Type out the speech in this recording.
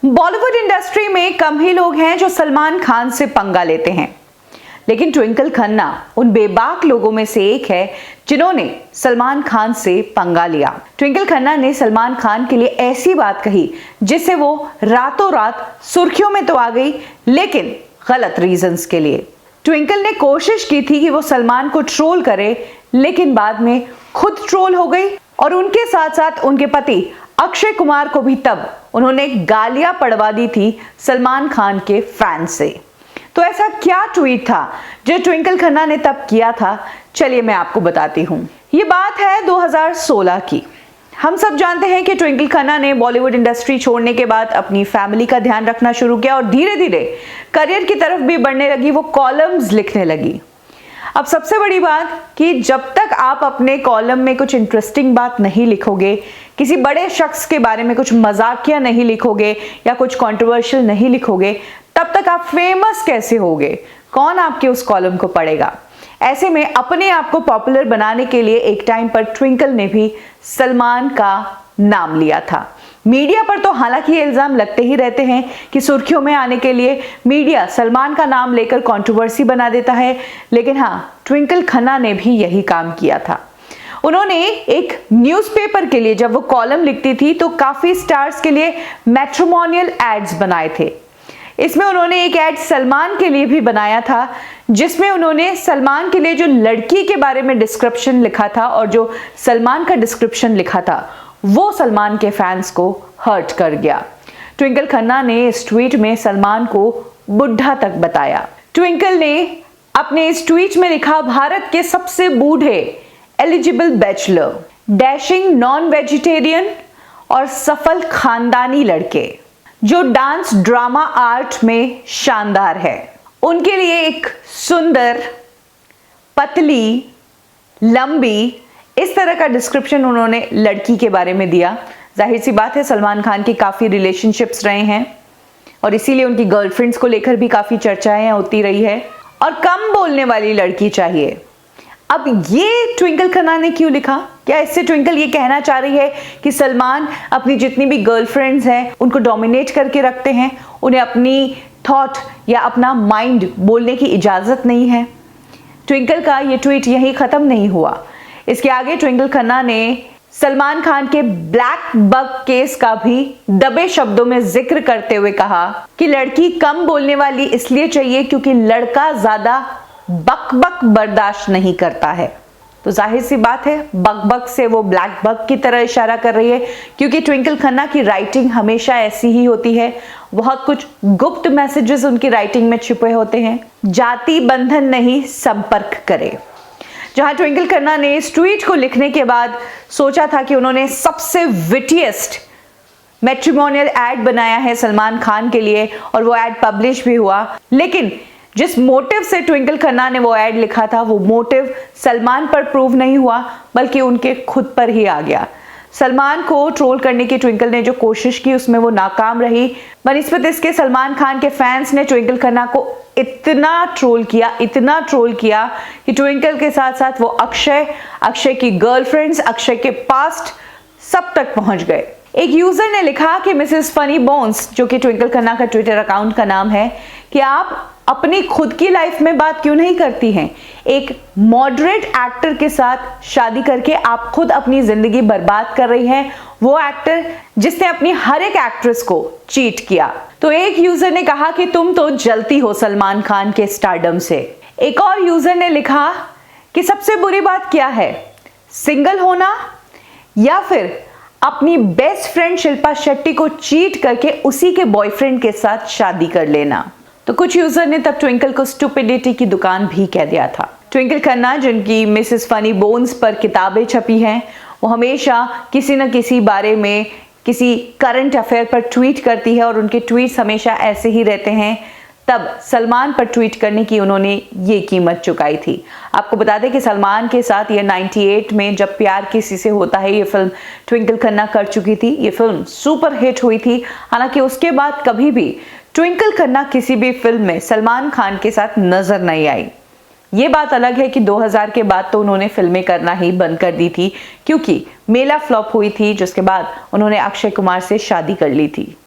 Bollywood industry में कम ही लोग हैं जो सलमान खान से पंगा लेते हैं, लेकिन ट्विंकल खन्ना उन बेबाक लोगों में से एक है जिन्होंने सलमान खान से पंगा लिया। ट्विंकल खन्ना ने सलमान खान के लिए ऐसी बात कही जिससे वो रातों रात सुर्खियों में तो आ गई, लेकिन गलत रीजंस के लिए। ट्विंकल ने कोशिश की थी कि वो सलमान को ट्रोल करे, लेकिन बाद में खुद ट्रोल हो गई और उनके साथ साथ उनके पति अक्षय कुमार को भी तब उन्होंने गालियां पड़वा दी थी सलमान खान के फैन से। तो ऐसा क्या ट्वीट था जो ट्विंकल खन्ना ने तब किया था, चलिए मैं आपको बताती हूँ। ये बात है 2016 की। हम सब जानते हैं कि ट्विंकल खन्ना ने बॉलीवुड इंडस्ट्री छोड़ने के बाद अपनी फैमिली का ध्यान रखना शुरू किया और धीरे धीरे करियर की तरफ भी बढ़ने लगी। वो कॉलम्स लिखने लगी। अब सबसे बड़ी बात कि जब तक आप अपने कॉलम में कुछ इंटरेस्टिंग बात नहीं लिखोगे, किसी बड़े शख्स के बारे में कुछ मजाकिया नहीं लिखोगे या कुछ कंट्रोवर्शियल नहीं लिखोगे, तब तक आप फेमस कैसे होगे? कौन आपके उस कॉलम को पढ़ेगा? ऐसे में अपने आप को पॉपुलर बनाने के लिए एक टाइम पर ट्विंकल ने भी सलमान का नाम लिया था। मीडिया पर तो हालांकि ये इल्जाम लगते ही रहते हैं कि सुर्खियों में आने के लिए मीडिया सलमान का नाम लेकर कंट्रोवर्सी बना देता है, लेकिन हाँ, ट्विंकल खन्ना ने भी यही काम किया था। उन्होंने एक न्यूज़पेपर के लिए जब वो कॉलम लिखती थी तो काफी स्टार्स के लिए मैट्रिमोनियल एड्स बनाए थे। इसमें उन्होंने एक एड सलमान के लिए भी बनाया था, जिसमें उन्होंने सलमान के लिए जो लड़की के बारे में डिस्क्रिप्शन लिखा था और जो सलमान का डिस्क्रिप्शन लिखा था वो सलमान के फैंस को हर्ट कर गया। ट्विंकल खन्ना ने इस ट्वीट में सलमान को बुढ़ा तक बताया। ट्विंकल ने अपने इस ट्वीट में लिखा, भारत के सबसे बूढ़े eligible bachelor, dashing non vegetarian और सफल खानदानी लड़के जो डांस ड्रामा आर्ट में शानदार है, उनके लिए एक सुंदर, पतली, लंबी, इस तरह का डिस्क्रिप्शन उन्होंने लड़की के बारे में दिया। जाहिर सी बात है, सलमान खान की काफ़ी रिलेशनशिप्स रहे हैं और इसीलिए उनकी गर्लफ्रेंड्स को लेकर भी काफ़ी चर्चाएं होती रही है और कम बोलने वाली लड़की चाहिए। अब ये ट्विंकल खन्ना ने क्यों लिखा? क्या इससे ट्विंकल ये कहना चाह रही है कि सलमान अपनी जितनी भी गर्लफ्रेंड्स हैं उनको डोमिनेट करके रखते हैं, उन्हें अपनी थॉट या अपना माइंड बोलने की इजाज़त नहीं है? ट्विंकल का ये ट्वीट यहीं ख़त्म नहीं हुआ। इसके आगे ट्विंकल खन्ना ने सलमान खान के ब्लैक बग केस का भी दबे शब्दों में जिक्र करते हुए कहा कि लड़की कम बोलने वाली इसलिए चाहिए क्योंकि लड़का ज्यादा बक बक बर्दाश्त नहीं करता है। तो जाहिर सी बात है, बक बक से वो ब्लैक बग की तरह इशारा कर रही है, क्योंकि ट्विंकल खन्ना की राइटिंग हमेशा ऐसी ही होती है। बहुत कुछ गुप्त मैसेजेस उनकी राइटिंग में छुपे होते हैं। जाति बंधन नहीं, संपर्क करे। जहां ट्विंकल खन्ना ने इस ट्वीट को लिखने के बाद सोचा था कि उन्होंने सबसे विटिएस्ट मैट्रिमोनियल एड बनाया है सलमान खान के लिए और वो एड पब्लिश भी हुआ, लेकिन जिस मोटिव से ट्विंकल खन्ना ने वो एड लिखा था वो मोटिव सलमान पर प्रूव नहीं हुआ, बल्कि उनके खुद पर ही आ गया। सलमान को ट्रोल करने की ट्विंकल ने जो कोशिश की उसमें वो नाकाम रही। बनिस्बत इसके सलमान खान के फैंस ने ट्विंकल खन्ना को इतना ट्रोल किया कि ट्विंकल के साथ साथ वो अक्षय की गर्लफ्रेंड्स, अक्षय के पास्ट सब तक पहुंच गए। एक यूजर ने लिखा कि मिसेस फनी बोन्स, जो कि ट्विंकल खन्ना का ट्विटर अकाउंट का नाम है, कि आप अपनी खुद की लाइफ में बात क्यों नहीं करती हैं? एक मॉडरेट एक्टर के साथ शादी करके आप खुद अपनी जिंदगी बर्बाद कर रही हैं, वो एक्टर जिसने अपनी हर एक एक्ट्रेस को चीट किया। तो एक यूजर ने कहा कि तुम तो जलती हो सलमान खान के स्टारडम से। एक और यूजर ने लिखा कि सबसे बुरी बात क्या है, सिंगल होना या फिर अपनी बेस्ट फ्रेंड शिल्पा शेट्टी को चीट करके उसी के बॉयफ्रेंड के साथ शादी कर लेना। तो कुछ यूजर ने तब ट्विंकल को स्टुपिडिटी की दुकान भी कह दिया था। ट्विंकल खन्ना, जिनकी मिसेस फनी बोन्स पर किताबें छपी हैं, वो हमेशा किसी न किसी बारे में, किसी करंट अफेयर पर ट्वीट करती है और उनके ट्वीट्स हमेशा ऐसे ही रहते हैं। तब सलमान पर ट्वीट करने की उन्होंने ये कीमत चुकाई थी। आपको बता दें कि सलमान के साथ ये 98 में जब प्यार किसी से होता है, ये फिल्म ट्विंकल खन्ना कर चुकी थी। ये फिल्म सुपर हिट हुई थी। हालांकि उसके बाद कभी भी ट्विंकल खन्ना किसी भी फिल्म में सलमान खान के साथ नजर नहीं आई। ये बात अलग है कि 2000 के बाद तो उन्होंने फिल्में करना ही बंद कर दी थी, क्योंकि मेला फ्लॉप हुई थी, जिसके बाद उन्होंने अक्षय कुमार से शादी कर ली थी।